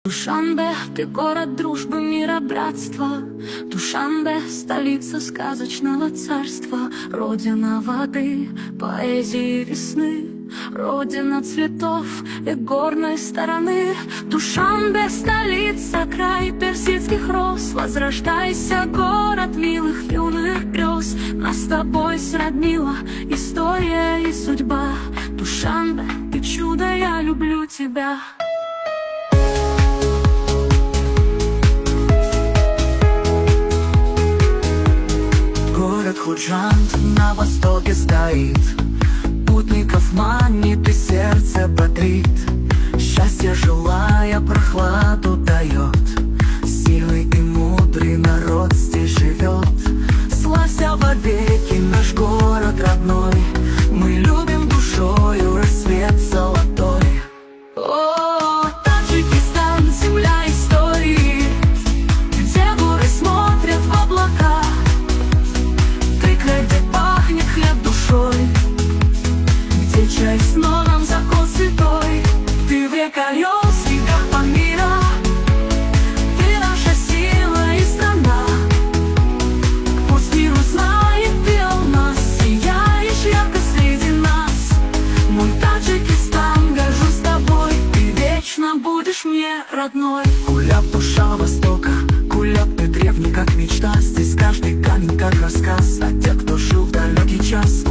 Душанбе, ты город дружбы, мира, братства. Душанбе, столица сказочного царства. Родина воды, поэзии весны, родина цветов и горной стороны. Душанбе, столица, край персидских роз. Возрождайся, город милых юных грез. Нас с тобой сроднила история и судьба. Душанбе, ты чудо, я люблю тебя. Город Худжанд на востоке стоит, путников манит и сердце бодрит. Счастье желая прохладу дает, сильный и мудрый народ здесь живет. Славься вовеки наш город родной, мы любим душою рассвет золотой. О, Таджикистан, земля истории, где горы смотрят в облака. Где пахнет хлеб душой, где чай с нором, закон святой. Ты века рёс, веках Памира, ты наша сила и страна. Пусть мир узнает, ты у нас сияешь ярко среди нас. Мой Таджикистан, горжусь тобой, ты вечно будешь мне родной. Куляб, душа Востока, Куляб, ты древний, как мечта. Здесь каждый камень, как рассказ о тех, кто жил в далекий час.